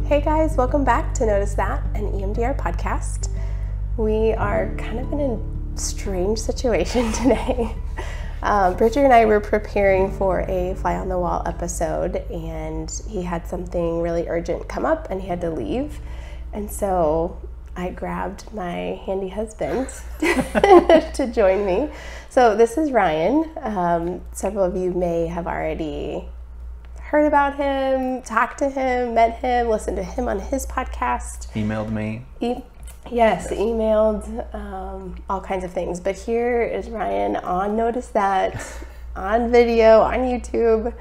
Hey guys, welcome back to Notice That, an EMDR podcast. We are kind of in a strange situation today. Bridger and I were preparing for a Fly on the Wall episode, and he had something really urgent come up and he had to leave. And so I grabbed my handy husband to join me. So this is Ryan. Several of you may have already heard about him, talked to him, met him, listened to him on his podcast. Emailed me. Yes, emailed, all kinds of things. But here is Ryan on Notice That, on video, on YouTube,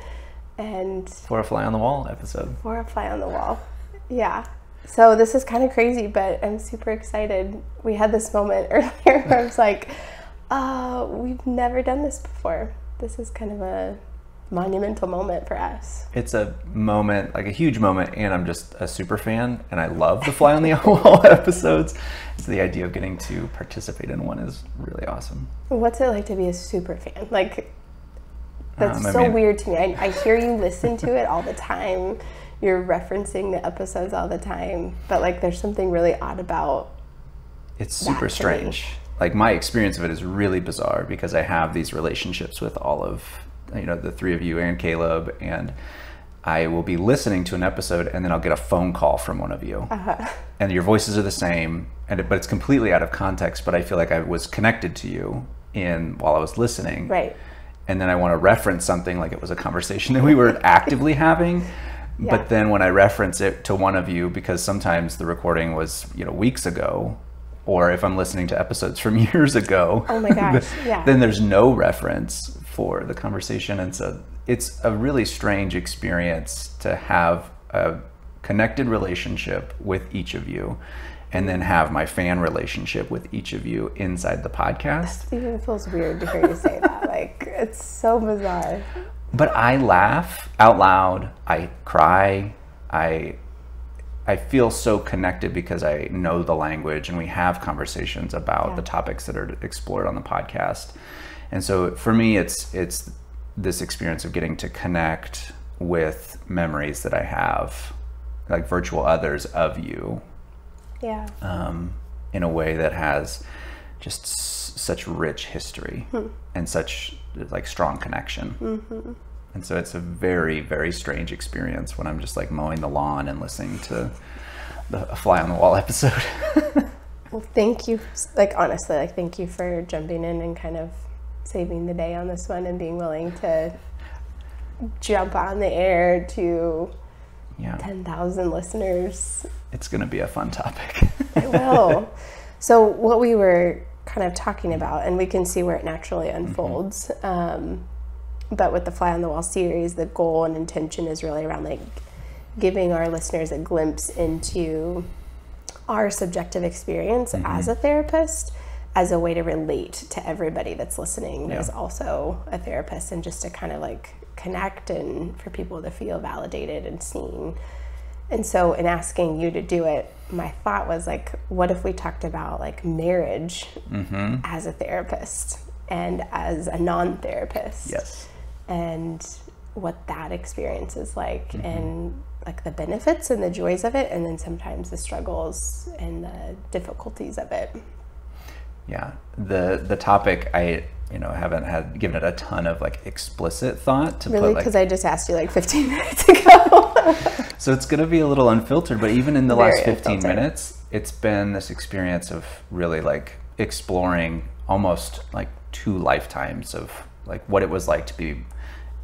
and For a Fly on the Wall episode. For a Fly on the Wall. Yeah. So this is kind of crazy, but I'm super excited. We had this moment earlier where I was like, we've never done this before. This is kind of a monumental moment for us. It's a moment, like a huge moment, and I'm just a super fan, and I love the Fly on the Wall episodes. So the idea of getting to participate in one is really awesome. What's it like to be a super fan? Like, that's weird to me. I hear you listen to it all the time. You're referencing the episodes all the time, but like there's something really odd about it's super strange. Like my experience of it is really bizarre because I have these relationships with all of the three of you and Caleb, and I will be listening to an episode and then I'll get a phone call from one of you, and your voices are the same, but it's completely out of context, but I feel like I was connected to you while I was listening. Right. And then I want to reference something like it was a conversation that we were actively having. Yeah. But then when I reference it to one of you, because sometimes the recording was, weeks ago, or if I'm listening to episodes from years ago, oh my gosh, yeah, then there's no reference for the conversation. And so it's a really strange experience to have a connected relationship with each of you and then have my fan relationship with each of you inside the podcast. That even feels weird to hear you say that. Like, it's so bizarre. But I laugh out loud, I cry, I feel so connected because I know the language and we have conversations about the topics that are explored on the podcast. And so for me, it's this experience of getting to connect with memories that I have, like virtual others of you, in a way that has just such rich history and such like strong connection. Mm-hmm. And so it's a very, very strange experience when I'm just like mowing the lawn and listening to the Fly on the Wall episode. Well, thank you. Like, honestly, thank you for jumping in and kind of saving the day on this one and being willing to jump on the air to 10,000 listeners. It's going to be a fun topic. It will. So what we were kind of talking about, and we can see where it naturally unfolds, but with the Fly on the Wall series, the goal and intention is really around like giving our listeners a glimpse into our subjective experience as a therapist, as a way to relate to everybody that's listening that is also a therapist, and just to kind of like connect and for people to feel validated and seen. And so in asking you to do it, my thought was like, what if we talked about like marriage as a therapist and as a non-therapist? Yes. And what that experience is like, and like the benefits and the joys of it, and then sometimes the struggles and the difficulties of it. Yeah, the topic I haven't given it a ton of like explicit thought to really, because I just asked you like 15 minutes ago. So it's going to be a little unfiltered, but even in the last 15 minutes, it's been this experience of really like exploring almost like 2 lifetimes of like what it was like to be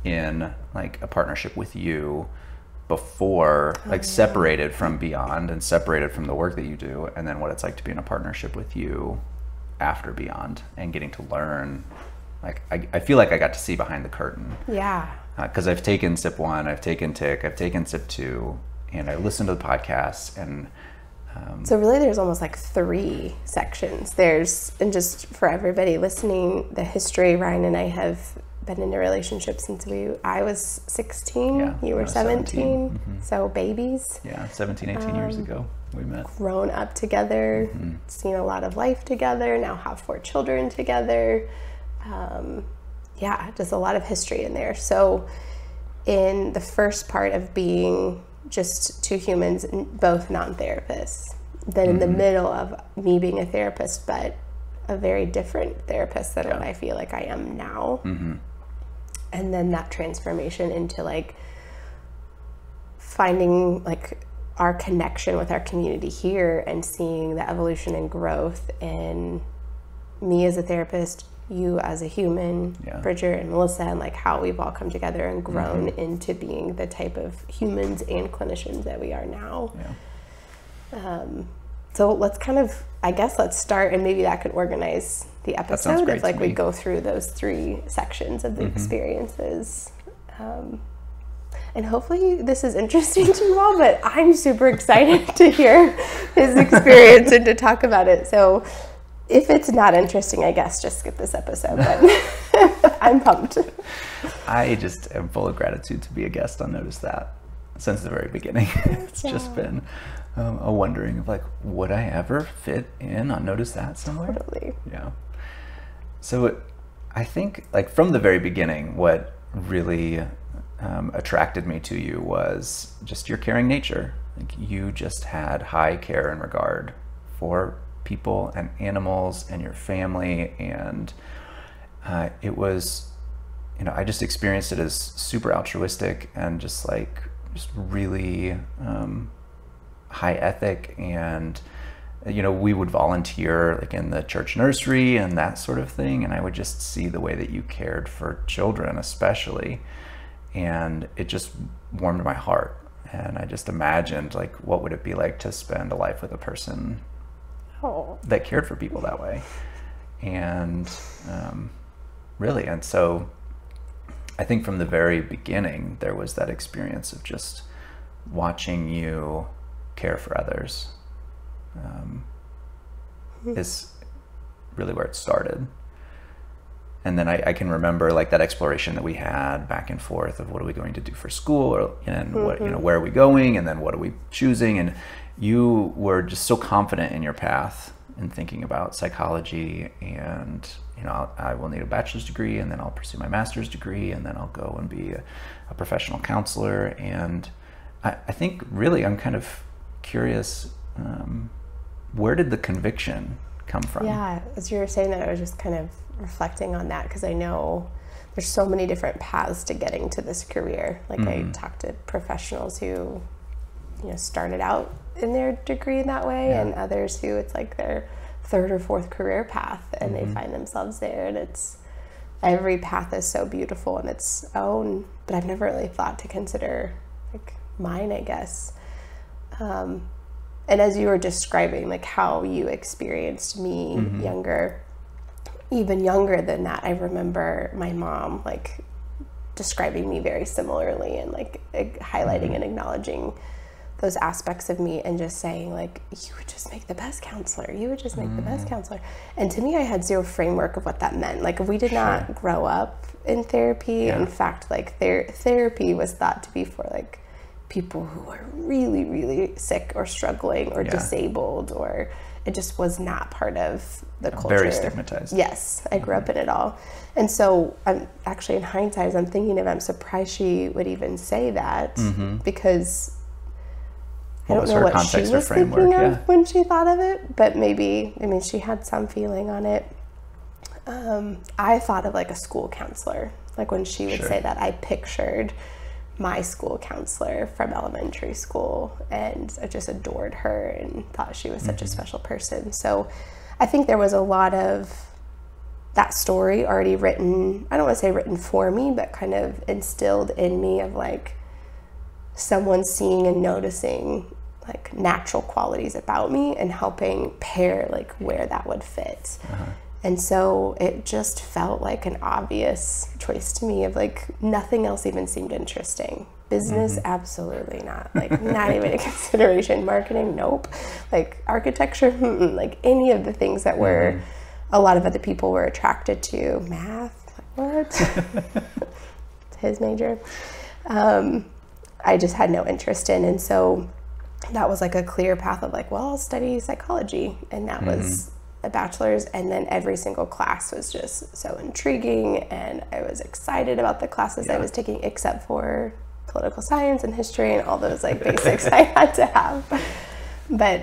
in like a partnership with you before, separated from Beyond and separated from the work that you do, and then what it's like to be in a partnership with you after Beyond and getting to learn. Like I feel like I got to see behind the curtain. Yeah. Because I've taken Sip 1, I've taken TIC, I've taken Sip 2, and I listened to the podcasts, and so really there's almost like 3 sections. And just for everybody listening, the history, Ryan and I have been in a relationship since I was 16, you were 17, so babies. Yeah, 17, 18 years ago we met. Grown up together, seen a lot of life together, now have 4 children together. Just a lot of history in there. So in the first part of being just two humans, both non-therapists. Then in the middle of me being a therapist, but a very different therapist than what I feel like I am now. And then that transformation into like finding like our connection with our community here and seeing the evolution and growth in me as a therapist, you as a human, Bridger and Melissa, and like how we've all come together and grown into being the type of humans and clinicians that we are now. So let's kind of, I guess let's start, and maybe that could organize the episode if like we go through those 3 sections of the experiences. And hopefully this is interesting to you all, but I'm super excited to hear his experience and to talk about it. So if it's not interesting, I guess just skip this episode, but I'm pumped. I just am full of gratitude to be a guest on Notice That since the very beginning. It's just been a wondering of like, would I ever fit in on Notice That somewhere? Totally. Yeah. So I think like from the very beginning, what really attracted me to you was just your caring nature. Like you just had high care and regard for people and animals and your family, and it was, you know, I just experienced it as super altruistic and just really high ethic. And you know, we would volunteer like in the church nursery and that sort of thing, and I would just see the way that you cared for children especially, and it just warmed my heart. And I just imagined like, what would it be like to spend a life with a person that cared for people that way. And really, and so I think from the very beginning there was that experience of just watching you care for others is really where it started. And then I can remember like that exploration that we had back and forth of what are we going to do for school, and what, you know, where are we going, and then what are we choosing. And you were just so confident in your path in thinking about psychology, and you know, I will need a bachelor's degree, and then I'll pursue my master's degree, and then I'll go and be a professional counselor. And I think really I'm kind of curious, where did the conviction come from? Yeah, as you were saying that, I was just kind of reflecting on that, because I know there's so many different paths to getting to this career. Like I talked to professionals who, you know, started out in their degree in that way, and others who it's like their 3rd or 4th career path, and they find themselves there. And it's, every path is so beautiful in its own, but I've never really thought to consider like mine, I guess. And as you were describing like how you experienced me younger, even younger than that, I remember my mom like describing me very similarly, and like highlighting and acknowledging those aspects of me, and just saying like, you would just make the best counselor, you would just make the best counselor. And to me, I had zero framework of what that meant. Like we did not grow up in therapy. In fact, like therapy was thought to be for like people who are really, really sick or struggling or disabled, or it just was not part of the culture. Very stigmatized. Yes, I grew up in it all. And so I'm actually, in hindsight, as I'm thinking of it, I'm surprised she would even say that, because I don't know what she was thinking of when she thought of it, but maybe, I mean, she had some feeling on it. I thought of like a school counselor. Like when she would say that, I pictured my school counselor from elementary school, and I just adored her and thought she was such a special person. So I think there was a lot of that story already written, I don't want to say written for me, but kind of instilled in me, of like someone seeing and noticing like natural qualities about me and helping pair like where that would fit. And so it just felt like an obvious choice to me, of like nothing else even seemed interesting. Business, absolutely not. Like not even a consideration. Marketing, nope. Like architecture, like any of the things that were, a lot of other people were attracted to. Math, like what? It's his major. I just had no interest in. And so that was like a clear path of like, well, I'll study psychology. And that was a bachelor's, and then every single class was just so intriguing, and I was excited about the classes I was taking, except for political science and history and all those like basics I had to have. But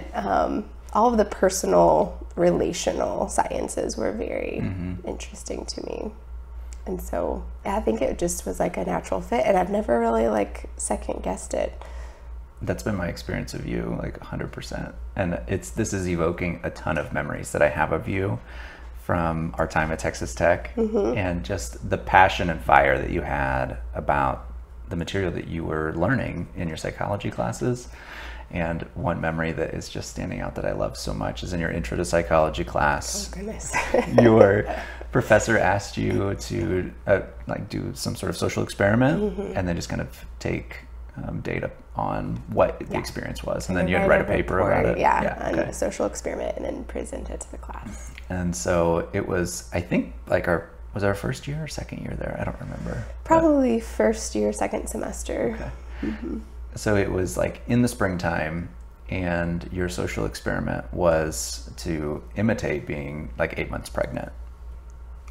all of the personal, relational sciences were very interesting to me. And so I think it just was like a natural fit, and I've never really like second guessed it. That's been my experience of you, like 100%. And this is evoking a ton of memories that I have of you from our time at Texas Tech, and just the passion and fire that you had about the material that you were learning in your psychology classes. And one memory that is just standing out that I love so much is in your intro to psychology class. Oh, goodness. Your professor asked you to like do some sort of social experiment, and then just kind of take data on what the experience was, and then you had to write a paper about it. On a social experiment, and then present it to the class. And so it was, I think, like was our first year or second year there? I don't remember. Probably first year, second semester. Okay. So it was like in the springtime, and your social experiment was to imitate being like 8 months pregnant.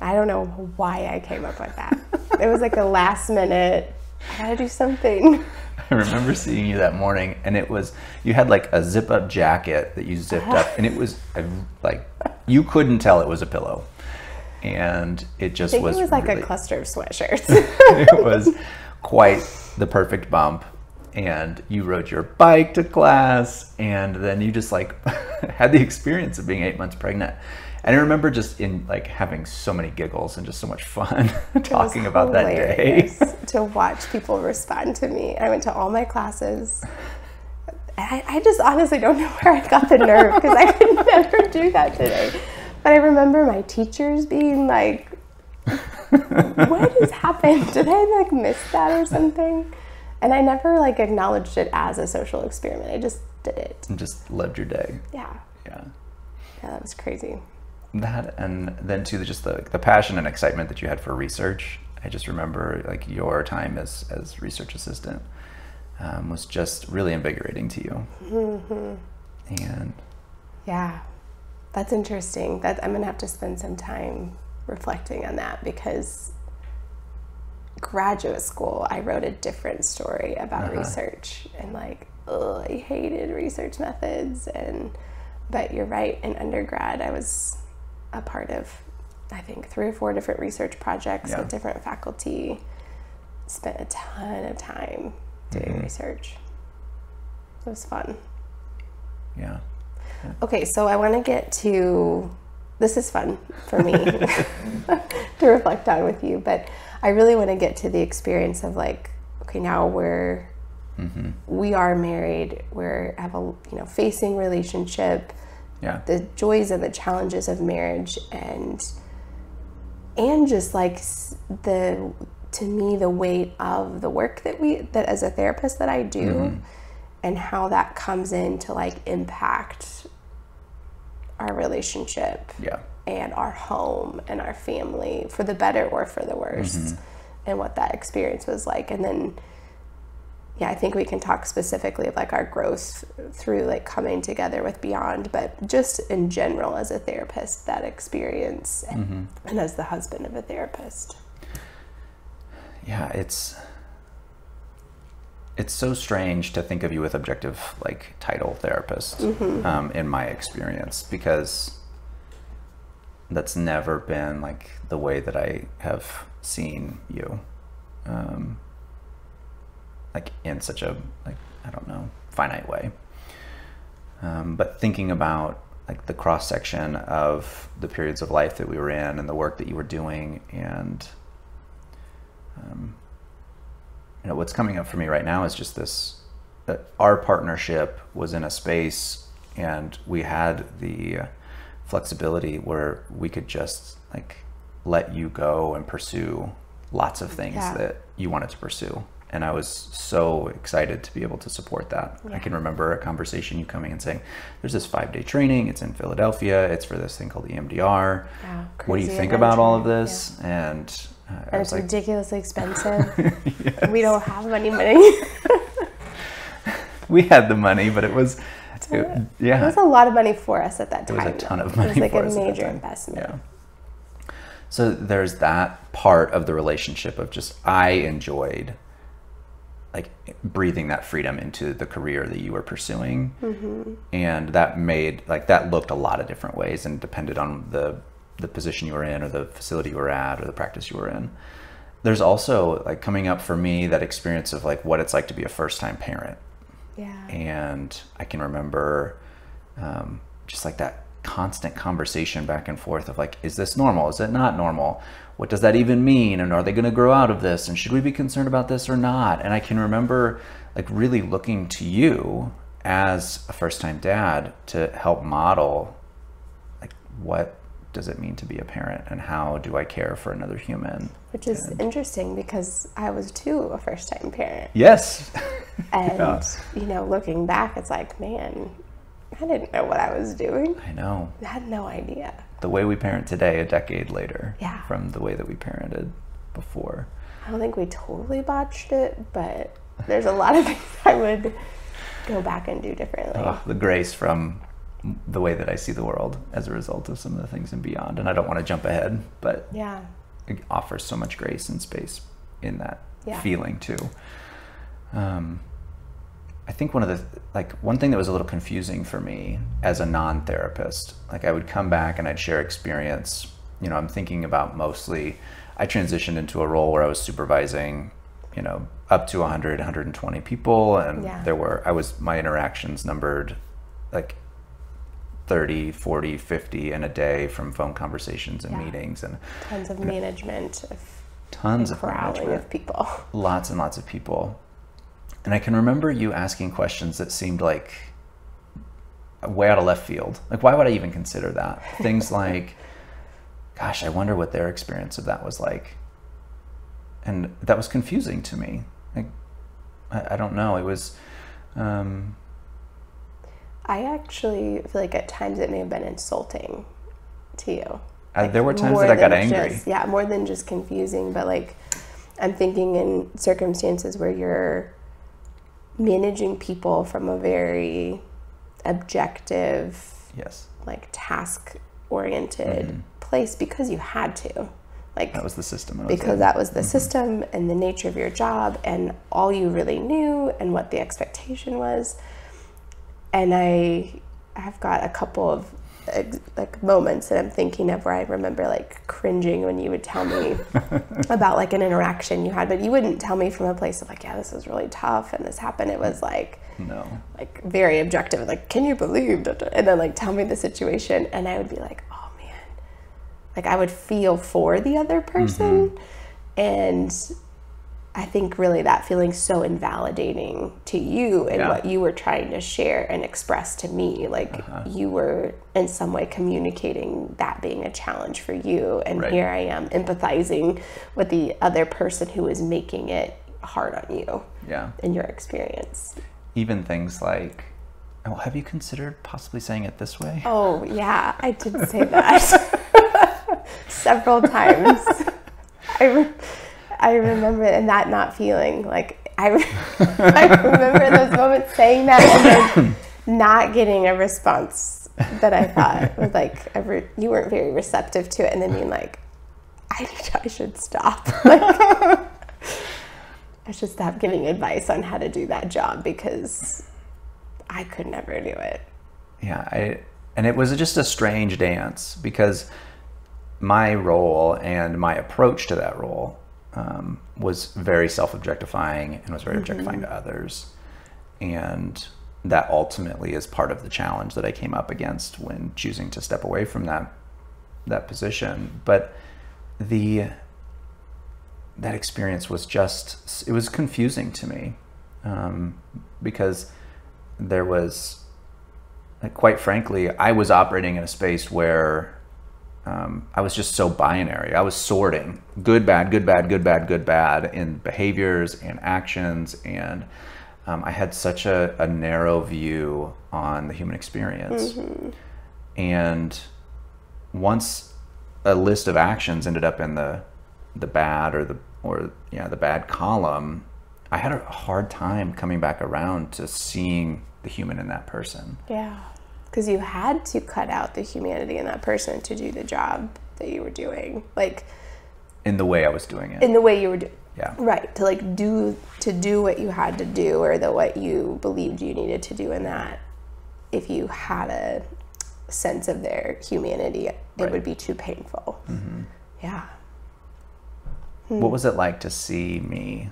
I don't know why I came up with that. It was like a last minute, I gotta do something. I remember seeing you that morning, and it was, you had like a zip up jacket that you zipped up, and it was like, you couldn't tell it was a pillow. And it just I think it was like a cluster of sweatshirts. It was quite the perfect bump. And you rode your bike to class, and then you just like had the experience of being 8 months pregnant. And I remember just in like having so many giggles and just so much fun talking about that day. To watch people respond to me. I went to all my classes. I just honestly don't know where I got the nerve, because I could never do that today. But I remember my teachers being like, what has happened? Did I like miss that or something? And I never like acknowledged it as a social experiment. I just did it. And just lived your day. Yeah. Yeah. Yeah, that was crazy. That, and then too, just the passion and excitement that you had for research. I just remember like your time as research assistant was just really invigorating to you. And yeah, that's interesting. I'm gonna have to spend some time reflecting on that, because graduate school, I wrote a different story about research, and like, I hated research methods. But you're right, in undergrad, I was a part of, I think, 3 or 4 different research projects with different faculty. Spent a ton of time doing research. It was fun. Yeah. Okay, so I want to get to, this is fun for me to reflect on with you, but I really want to get to the experience of like, okay, now we are married, have a facing relationship, the joys and the challenges of marriage, and just like to me the weight of the work that as a therapist that I do, and how that comes in to like impact our relationship. And our home and our family, for the better or for the worse, and what that experience was like. And then, I think we can talk specifically of like our growth through like coming together with Beyond, but just in general as a therapist, that experience, and as the husband of a therapist. Yeah, it's so strange to think of you with objective like title therapist, in my experience, because that's never been like the way that I have seen you, like in such a, like, I don't know, finite way. But thinking about like the cross section of the periods of life that we were in and the work that you were doing, and what's coming up for me right now is just this, that our partnership was in a space, and we had the flexibility where we could just like let you go and pursue lots of things that you wanted to pursue. And I was so excited to be able to support that. I can remember a conversation you coming and saying, there's this 5-day training, it's in Philadelphia, it's for this thing called EMDR. What do you think about all of this? And it's like, ridiculously expensive. We don't have any money. We had the money, but it was, it was a lot of money for us at that time. It was a ton of money. It was like for a us major investment. Yeah. So there's that part of the relationship of just, I enjoyed like breathing that freedom into the career that you were pursuing. And that made, like, that looked a lot of different ways and depended on the position you were in or the facility you were at or the practice you were in. There's also, like, coming up for me, that experience of like what it's like to be a first-time parent. Yeah. And I can remember just like that constant conversation back and forth of like, is this normal? Is it not normal? What does that even mean? And are they going to grow out of this? And should we be concerned about this or not? And I can remember like really looking to you as a first-time dad to help model, like, what does it mean to be a parent and how do I care for another human? Which is interesting because I was too a first-time parent. Yes. And, you know, looking back, it's like, man, I didn't know what I was doing. I know. I had no idea. The way we parent today, a decade later, Yeah. from the way that we parented before. I don't think we totally botched it, but there's a lot of things I would go back and do differently. The grace from the way that I see the world as a result of some of the things and beyond. And I don't want to jump ahead, but Yeah. it offers so much grace and space in that feeling too. I think one thing that was a little confusing for me as a non-therapist, like I would come back and I'd share experience. You know, I'm thinking about mostly, I transitioned into a role where I was supervising, you know, up to 100, 120 people. And my interactions numbered like 30, 40, 50 in a day from phone conversations and meetings and tons of management of people. Lots and lots of people. And I can remember you asking questions that seemed like way out of left field. Like, why would I even consider that? Things like, gosh, I wonder what their experience of that was like. And that was confusing to me. Like, I don't know. It was... I actually feel like at times it may have been insulting to you. Like, there were times that I got angry. More than just confusing, but like I'm thinking in circumstances where you're managing people from a very objective, like task-oriented place because you had to. Like, that was the system. That was the system and the nature of your job and all you really knew and what the expectation was. And I've got a couple of like moments that I'm thinking of where I remember like cringing when you would tell me about like an interaction you had, but you wouldn't tell me from a place of like, yeah, this was really tough and this happened. It was like, like very objective, like, can you believe that? And then like tell me the situation, and I would be like, oh man, like I would feel for the other person. And I think really that feeling so invalidating to you and what you were trying to share and express to me. Like you were in some way communicating that being a challenge for you. And here I am empathizing with the other person who is making it hard on you in your experience. Even things like, oh, have you considered possibly saying it this way? Oh, yeah, I did say that several times. I remember, and that not feeling like I remember those moments saying that and then not getting a response that I thought was like you weren't very receptive to it, and then being like, I should stop. Like, I should stop giving advice on how to do that job because I could never do it. Yeah, and it was just a strange dance because my role and my approach to that role was very self-objectifying and was very objectifying to others. And that ultimately is part of the challenge that I came up against when choosing to step away from that position. But that experience was it was confusing to me because there was, like, quite frankly, I was operating in a space where I was just so binary. I was sorting good, bad, good, bad, good, bad, good, bad in behaviors and actions. And I had such a narrow view on the human experience. And once a list of actions ended up in the bad or the bad column, I had a hard time coming back around to seeing the human in that person. Yeah. Because you had to cut out the humanity in that person to do the job that you were doing. Like, in the way I was doing it. In the way you were doing. Yeah. Right. To like do what you had to do, or what you believed you needed to do in that. If you had a sense of their humanity, it would be too painful. Mm-hmm. Yeah. What was it like to see me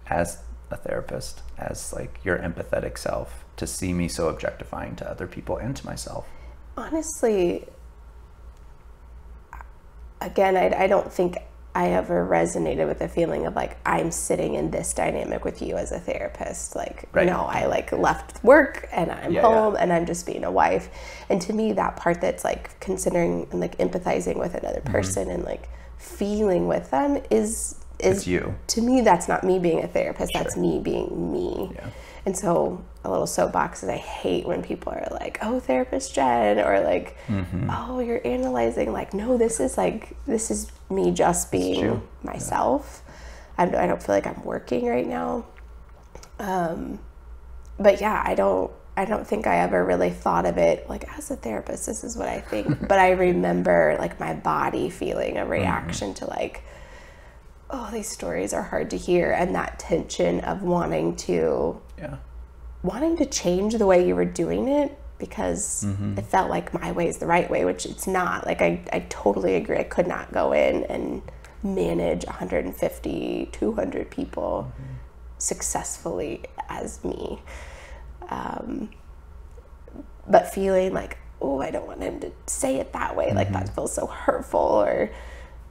as a therapist, as like your empathetic self, to see me so objectifying to other people and to myself? Honestly, again, I don't think I ever resonated with the feeling of like, I'm sitting in this dynamic with you as a therapist. Like, no, I like left work and I'm home and I'm just being a wife. And to me, that part that's like considering and like empathizing with another person and like feeling with them is it's you. To me, that's not me being a therapist. That's me being me. Yeah. And so a little soapbox is I hate when people are like, oh, therapist Jen, or like, oh, you're analyzing. Like, no, this is me just being myself. I don't feel like I'm working right now. But yeah, I don't think I ever really thought of it like, as a therapist, this is what I think. But I remember like my body feeling a reaction to like, oh, these stories are hard to hear, and that tension of wanting to change the way you were doing it, because it felt like my way is the right way, which it's not. Like I totally agree. I could not go in and manage 150, 200 people successfully as me. But feeling like, oh, I don't want him to say it that way. Like that feels so hurtful,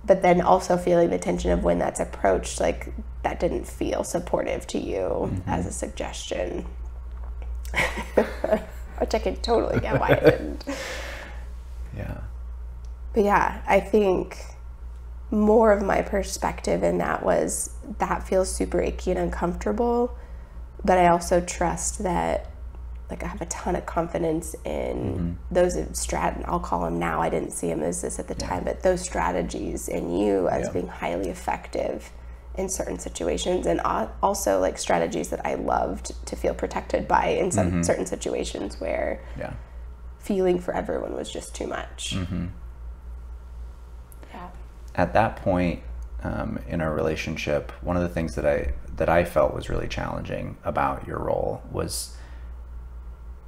but then also feeling the tension of when that's approached, like that didn't feel supportive to you as a suggestion. Which I can totally get why it didn't. Yeah. But yeah, I think more of my perspective in that was that feels super icky and uncomfortable, but I also trust that like I have a ton of confidence in those I'll call them now, I didn't see them as this at the time, but those strategies in you as being highly effective in certain situations, and also like strategies that I loved to feel protected by in some certain situations where feeling for everyone was just too much. At that point in our relationship, one of the things that I felt was really challenging about your role was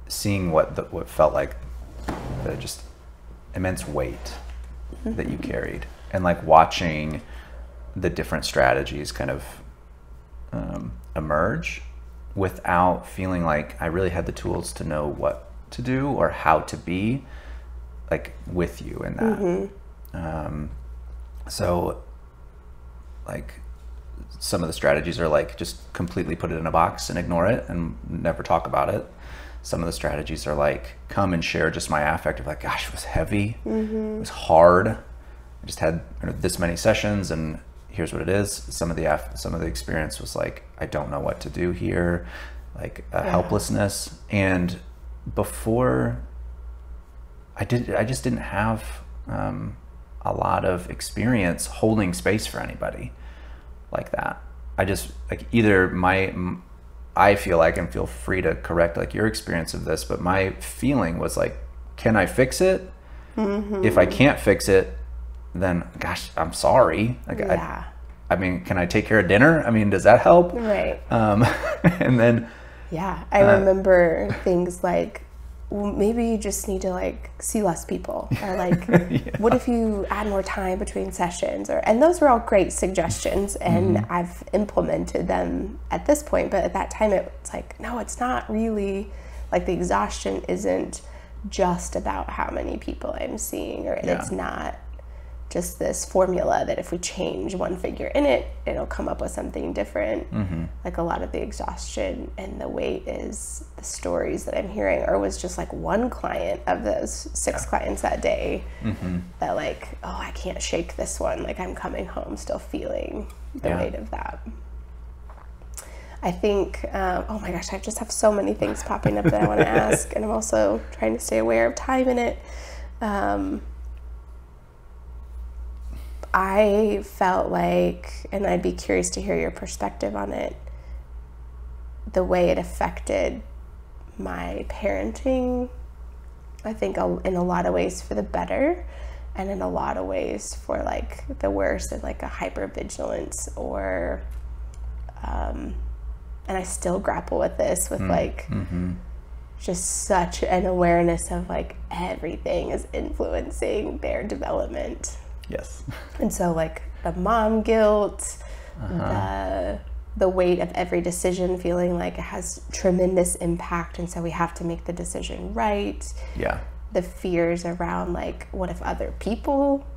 seeing what felt like the just immense weight that you carried, and like watching the different strategies kind of emerge without feeling like I really had the tools to know what to do or how to be like with you in that. So like some of the strategies are like just completely put it in a box and ignore it and never talk about it. Some of the strategies are like come and share just my affect of like, gosh, it was heavy, it was hard, I just had this many sessions and here's what it is. Some of the experience was like, I don't know what to do here, like helplessness. And before I just didn't have a lot of experience holding space for anybody like that. I just like I feel like, and feel free to correct like your experience of this, but my feeling was like, can I fix it? If I can't fix it, then gosh, I'm sorry. Like I mean, can I take care of dinner? I mean, does that help? Right. And then I remember things like, well, maybe you just need to like see less people, or like what if you add more time between sessions, and those were all great suggestions, and I've implemented them at this point. But at that time it's like, no, it's not really, like the exhaustion isn't just about how many people I'm seeing, or it's not just this formula that if we change one figure in it, it'll come up with something different. Like a lot of the exhaustion and the weight is the stories that I'm hearing, or was just like one client of those 6 clients that day that like, oh, I can't shake this one. Like I'm coming home still feeling the weight of that. I think, oh my gosh, I just have so many things popping up that I want to ask, and I'm also trying to stay aware of time in it. I felt like, and I'd be curious to hear your perspective on it, the way it affected my parenting, I think in a lot of ways for the better. and in a lot of ways for like the worst, and like a hypervigilance, or and I still grapple with this, with like just such an awareness of like everything is influencing their development. Yes. And so like the mom guilt, the weight of every decision, feeling like it has tremendous impact, and so we have to make the decision right. Yeah. The fears around like, what if other people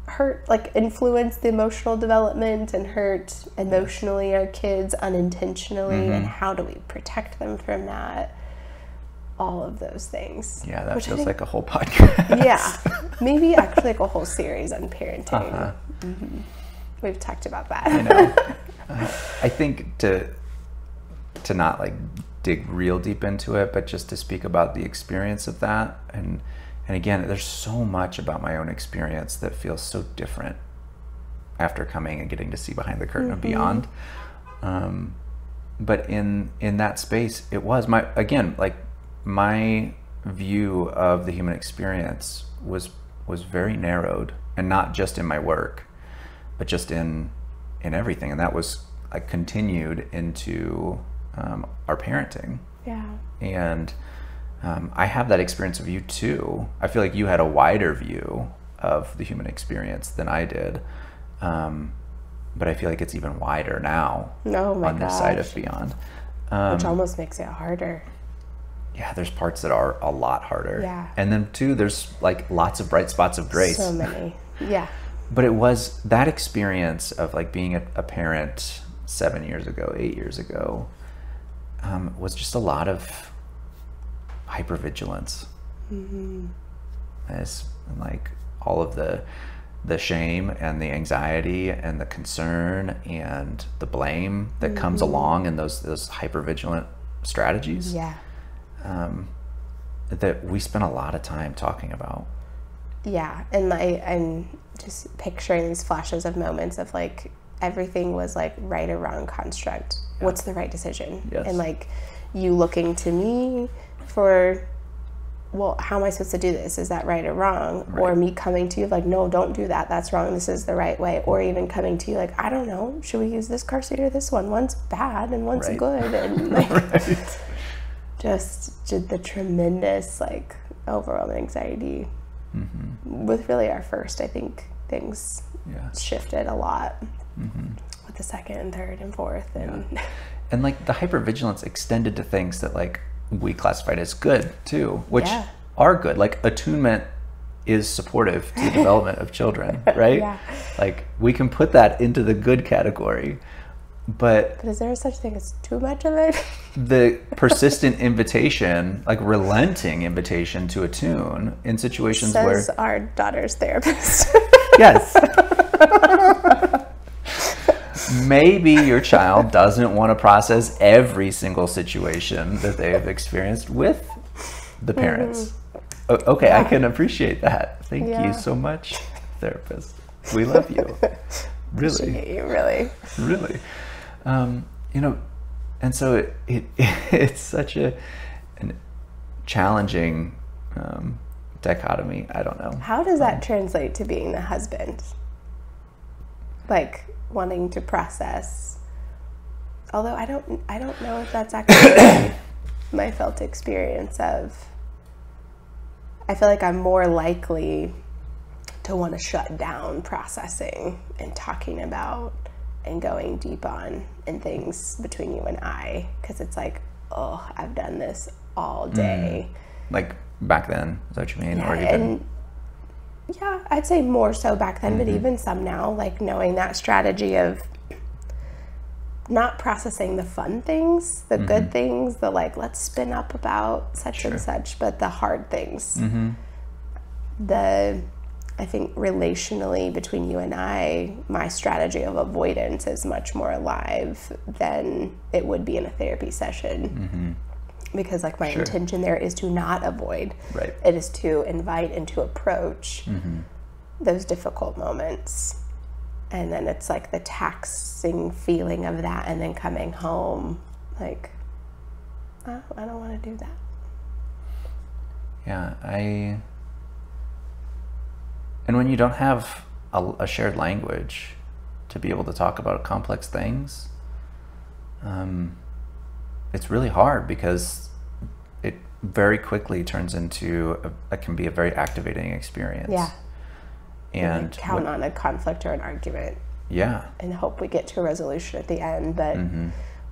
hurt, like influence the emotional development and hurt emotionally our kids unintentionally, and how do we protect them from that? All of those things. Yeah, that feels like a whole podcast. Yeah, maybe actually like a whole series on parenting. We've talked about that. I know. I think to not like dig real deep into it, but just to speak about the experience of that, and again, there's so much about my own experience that feels so different after coming and getting to see behind the curtain of Beyond. But in that space, it was my view of the human experience was very narrowed, and not just in my work, but just in everything. And that was like continued into our parenting. Yeah. And I have that experience of you too. I feel like you had a wider view of the human experience than I did. But I feel like it's even wider now on this side of Beyond. Which almost makes it harder. Yeah, there's parts that are a lot harder. Yeah. And then too, there's like lots of bright spots of grace. So many. Yeah. But it was that experience of like being a parent 7 years ago, 8 years ago, was just a lot of hypervigilance. As like all of the shame and the anxiety and the concern and the blame that comes along in those hypervigilant strategies. Yeah. That we spent a lot of time talking about. Yeah, and I'm just picturing these flashes of moments of like everything was like right or wrong construct. Yeah. What's the right decision? Yes. And like you looking to me for, well, how am I supposed to do this? Is that right or wrong? Right. Or me coming to you like, no, don't do that. That's wrong. This is the right way. Or even coming to you like, I don't know. Should we use this car seat or this one? One's bad and one's good. And like, just the tremendous like overwhelming anxiety. With really our first, I think things shifted a lot with the second and third and fourth, and like the hypervigilance extended to things that like we classified as good too, which are good. Like attunement is supportive to the development of children, right? Yeah. Like we can put that into the good category. But is there such thing as too much of it? The persistent invitation, like relenting invitation to attune in situations where... Says our daughter's therapist. Yes. Maybe your child doesn't want to process every single situation that they have experienced with the parents. Okay, I can appreciate that. Thank you so much, therapist. We love you. Really. Appreciate you, really. Really. And so it's such a challenging dichotomy. I don't know. How does that translate to being the husband? Like wanting to process. Although I don't know if that's actually my felt experience of. I feel like I'm more likely to want to shut down processing and talking about and going deep on and things between you and I, because it's like, oh, I've done this all day. Like back then, is that what you mean? Yeah, or even... I'd say more so back then, but even some now, like knowing that strategy of not processing the fun things, the good things, the like, let's spin up about such and such, but the hard things. I think relationally between you and I, my strategy of avoidance is much more alive than it would be in a therapy session. Because like my intention there is to not avoid. Right. It is to invite and to approach those difficult moments. And then it's like the taxing feeling of that, and then coming home like, oh, I don't want to do that. Yeah, And when you don't have a shared language to be able to talk about complex things, it's really hard, because it very quickly turns into it can be a very activating experience. Yeah. And like count on a conflict or an argument. Yeah. And hope we get to a resolution at the end. But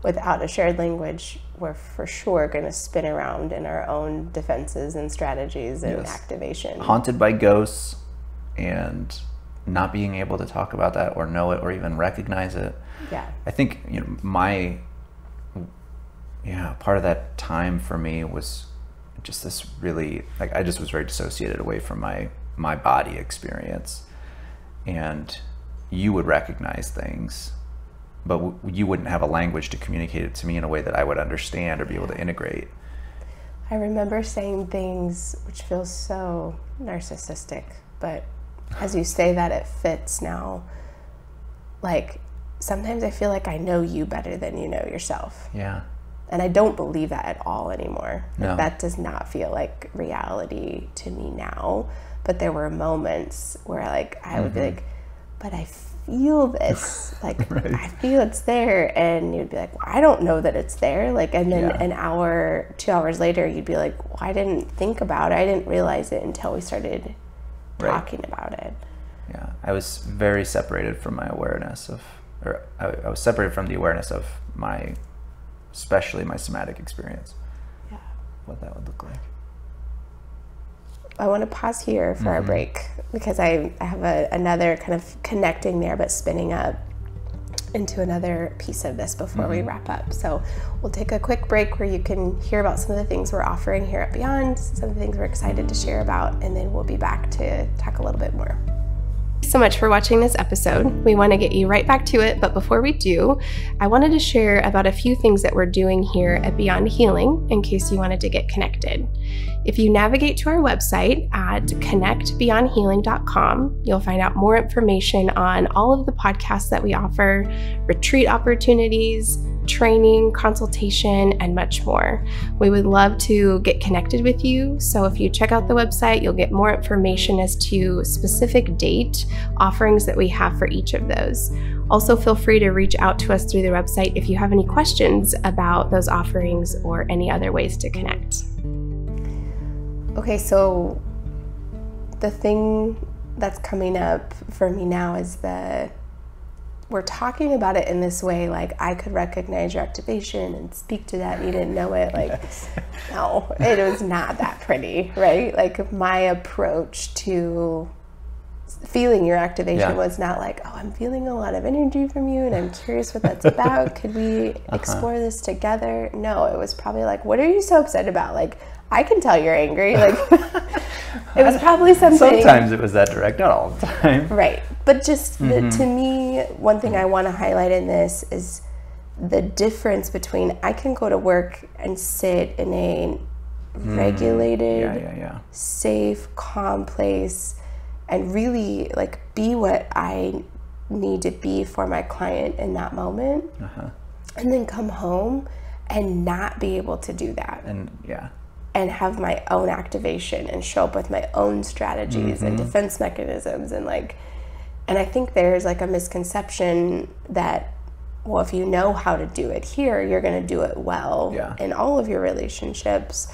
without a shared language, we're for sure going to spin around in our own defenses and strategies and activation. Haunted by ghosts, and not being able to talk about that or know it or even recognize it. Yeah. I think, you know, part of that time for me was just this really, like, I just was very dissociated away from my body experience. And you would recognize things, but you wouldn't have a language to communicate it to me in a way that I would understand or be able to integrate. I remember saying things which feels so narcissistic, but as you say that, it fits now. Like, sometimes I feel like I know you better than you know yourself. Yeah. And I don't believe that at all anymore. No. Like, that does not feel like reality to me now. But there were moments where, like, I would be like, but I feel this. Like, Right. I feel it's there. And you'd be like, well, I don't know that it's there. Like, and then an hour, 2 hours later, you'd be like, well, I didn't think about it. I didn't realize it until we started talking about it. Yeah. I was very separated from my awareness of, or I was separated from the awareness of especially my somatic experience. Yeah. What that would look like. I want to pause here for our break, because I have another kind of connecting there, but spinning up into another piece of this before we wrap up. So we'll take a quick break where you can hear about some of the things we're offering here at Beyond, some of the things we're excited to share about, and then we'll be back to talk a little bit more. So much for watching this episode. We want to get you right back to it, but before we do, I wanted to share about a few things that we're doing here at Beyond Healing in case you wanted to get connected. If you navigate to our website at connectbeyondhealing.com, you'll find out more information on all of the podcasts that we offer, retreat opportunities, training, consultation, and much more. We would love to get connected with you. So if you check out the website, you'll get more information as to specific date offerings that we have for each of those. Also, feel free to reach out to us through the website if you have any questions about those offerings or any other ways to connect. Okay, so the thing that's coming up for me now is we're talking about it in this way, like I could recognize your activation and speak to that and you didn't know it. Like, no, it was not that pretty, right? Like, my approach to feeling your activation was not like, oh, I'm feeling a lot of energy from you and I'm curious what that's about. Could we explore this together? No, it was probably like, what are you so upset about? Like, I can tell you're angry. Like, it was probably something. Sometimes it was that direct, not all the time. Right. But just to me, one thing I want to highlight in this is the difference between I can go to work and sit in a regulated, safe, calm place and really like be what I need to be for my client in that moment, and then come home and not be able to do that. And have my own activation and show up with my own strategies and defense mechanisms and I think there's like a misconception that, well, if you know how to do it here, you're going to do it well in all of your relationships,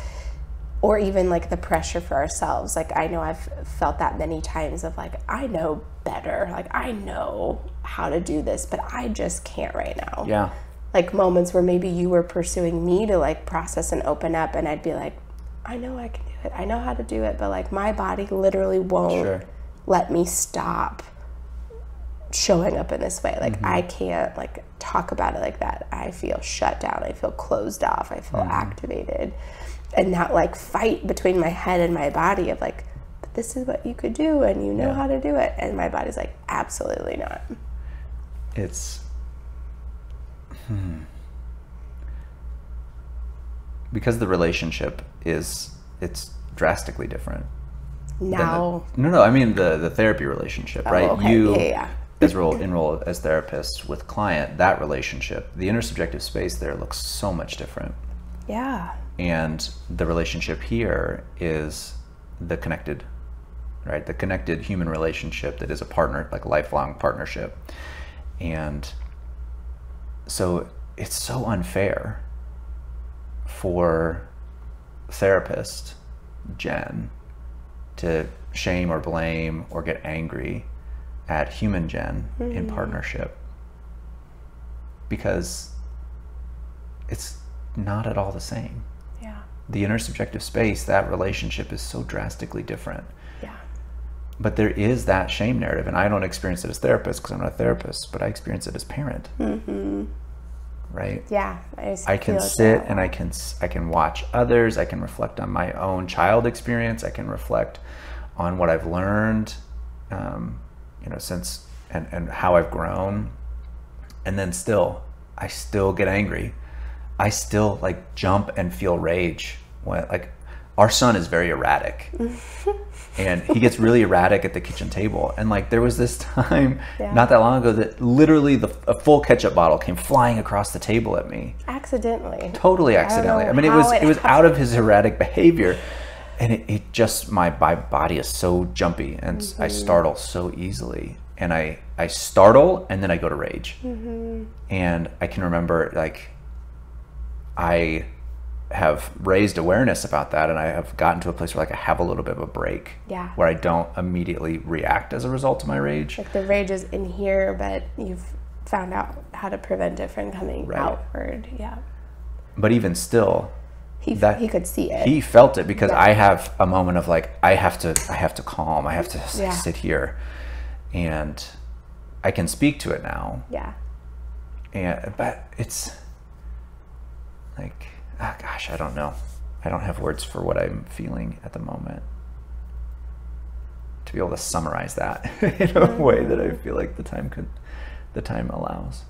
or even like the pressure for ourselves. Like, I know I've felt that many times of like, I know better, like I know how to do this, but I just can't right now. Yeah. Like moments where maybe you were pursuing me to like process and open up, and I'd be like, I know I can do it. I know how to do it, but like my body literally won't let me stop showing up in this way. Like I can't like talk about it like that. I feel shut down. I feel closed off. I feel activated. And that like fight between my head and my body of like, but this is what you could do and you know how to do it. And my body's like, absolutely not. It's because the relationship it's drastically different now. I mean the therapy relationship, right? Okay. You enroll as therapists with client, that relationship, the intersubjective space there looks so much different. And the relationship here is the connected right? The connected human relationship that is a partner, like a lifelong partnership. And so it's so unfair for therapist Jen to shame or blame or get angry at human Jen in partnership, because it's not at all the same. Yeah. The intersubjective space, that relationship is so drastically different. Yeah. But there is that shame narrative, and I don't experience it as therapist because I'm not a therapist, but I experience it as parent. Right? Yeah. I can sit and I can watch others. I can reflect on my own child experience. I can reflect on what I've learned, since and how I've grown. And then I still get angry. I still like jump and feel rage when, like, our son is very erratic. And he gets really erratic at the kitchen table. And like, there was this time not that long ago that literally a full ketchup bottle came flying across the table at me. Accidentally. Totally accidentally. I mean, it was out of his erratic behavior. And it just, my body is so jumpy, and I startle so easily. And I startle and then I go to rage. And I can remember, like, I have raised awareness about that, and I have gotten to a place where, like, I have a little bit of a break, where I don't immediately react as a result of my rage. Like, the rage is in here, but you've found out how to prevent it from coming outward. Yeah. But even still, he could see it. He felt it, because I have a moment of like, I have to calm. I have to sit here, and I can speak to it now. Yeah. But it's like, oh gosh, I don't know. I don't have words for what I'm feeling at the moment to be able to summarize that in a way that I feel like the time allows.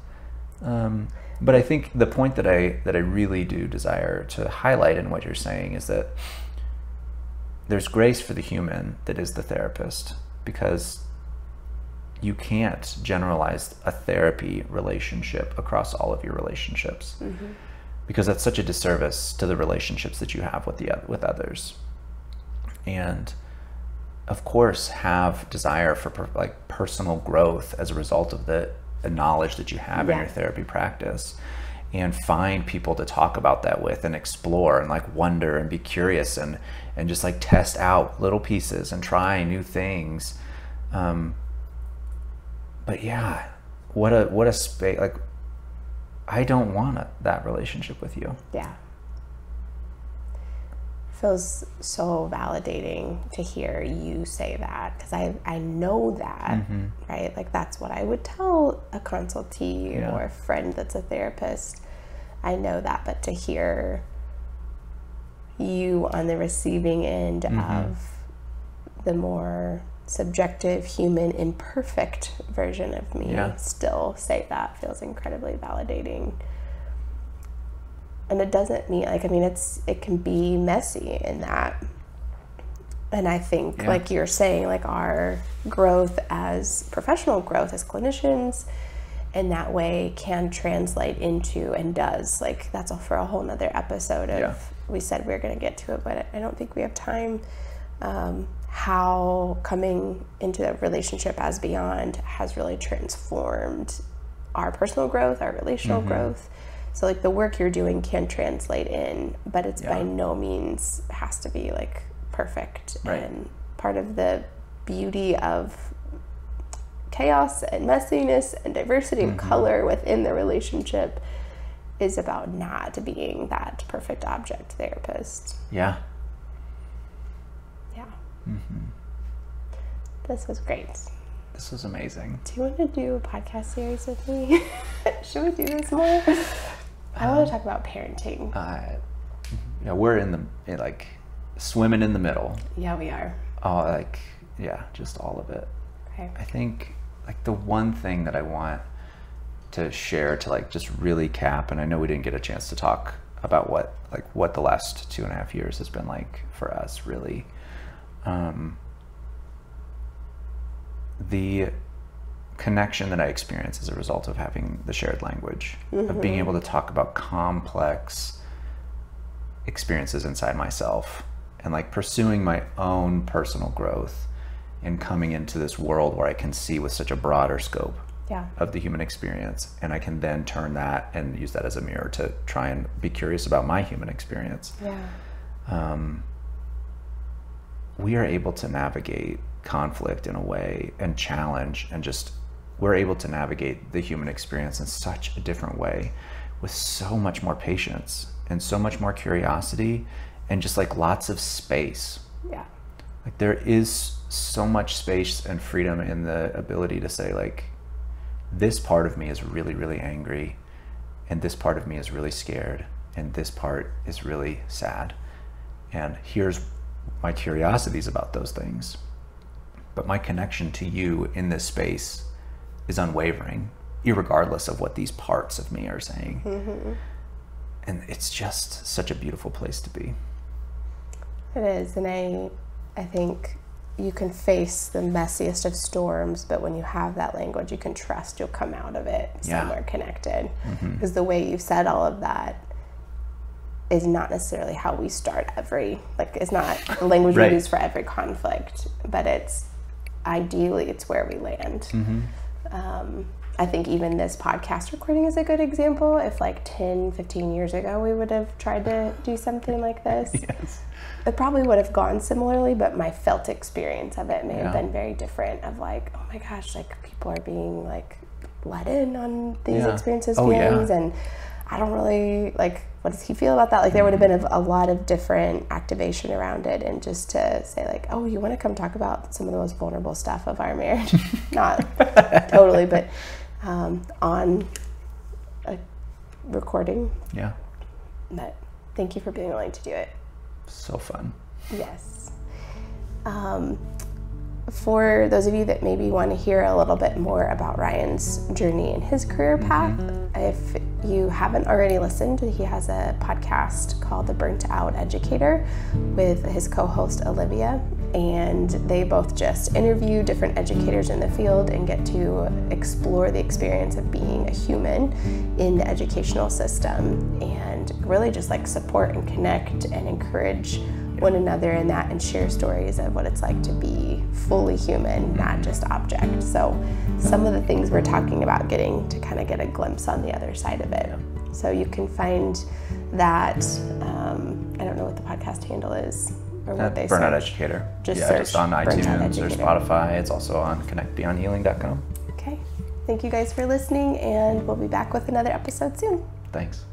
But I think the point that I really do desire to highlight in what you're saying is that there's grace for the human that is the therapist, because you can't generalize a therapy relationship across all of your relationships. Because that's such a disservice to the relationships that you have with others. And of course, have desire for like personal growth as a result of the knowledge that you have in your therapy practice, and find people to talk about that with, and explore, and like wonder and be curious, and just like test out little pieces and try new things. But yeah, what a space. Like, I don't want that relationship with you. Yeah. Feels so validating to hear you say that, because I know that, right? Like, that's what I would tell a consultee or a friend that's a therapist. I know that, but to hear you on the receiving end of the more subjective, human, imperfect version of me still say that feels incredibly validating. And it doesn't mean, like, I mean, it can be messy in that. And I think, like you're saying, like, our growth as professional growth as clinicians in that way can translate into, and does, like, that's all for a whole nother episode of, we said we were going to get to it, but I don't think we have time. How coming into a relationship as Beyond has really transformed our personal growth, our relational growth. So, like, the work you're doing can translate in, but it's by no means has to be like perfect. And part of the beauty of chaos and messiness and diversity and color within the relationship is about not being that perfect object therapist. Yeah. This was great. This was amazing. Do you want to do a podcast series with me? Should we do this more? I want to talk about parenting. We're like swimming in the middle. Yeah, we are. Just all of it. Okay. I think, like, the one thing that I want to share to, like, just really cap, and I know we didn't get a chance to talk about what the last 2.5 years has been like for us, really. The connection that I experience as a result of having the shared language, of being able to talk about complex experiences inside myself, and like pursuing my own personal growth in coming into this world where I can see with such a broader scope of the human experience, and I can then turn that and use that as a mirror to try and be curious about my human experience. We are able to navigate conflict in a way, and challenge, and just we're able to navigate the human experience in such a different way, with so much more patience and so much more curiosity, and just like lots of space. Like there is so much space and freedom in the ability to say, like, this part of me is really, really angry, and this part of me is really scared, and this part is really sad, and here's my curiosities about those things, but my connection to you in this space is unwavering, irregardless of what these parts of me are saying. And it's just such a beautiful place to be. It is, and I think you can face the messiest of storms, but when you have that language, you can trust you'll come out of it somewhere connected. Because the way you've said all of that is not necessarily how we start it's not the language we use for every conflict, but ideally it's where we land. I think even this podcast recording is a good example. If like 10, 15 years ago we would have tried to do something like this, it probably would have gone similarly, but my felt experience of it may have been very different, of like, oh my gosh, like people are being like let in on these experiences, feelings, and I don't really, like, what does he feel about that? Like there would have been a lot of different activation around it, and just to say like, oh, you want to come talk about some of the most vulnerable stuff of our marriage? Not totally, but on a recording. But thank you for being willing to do it. So fun. Yes. For those of you that maybe want to hear a little bit more about Ryan's journey and his career path, if you haven't already listened, he has a podcast called The Burnt Out Educator with his co-host Olivia, and they both just interview different educators in the field and get to explore the experience of being a human in the educational system, and really just like support and connect and encourage one another in that, and share stories of what it's like to be fully human, not just object. So some of the things we're talking about, getting to kind of get a glimpse on the other side of it. So you can find that, I don't know what the podcast handle is or what they Burnout search. Educator. Just just on iTunes or Spotify. It's also on connectbeyondhealing.com. Okay. Thank you guys for listening, and we'll be back with another episode soon. Thanks.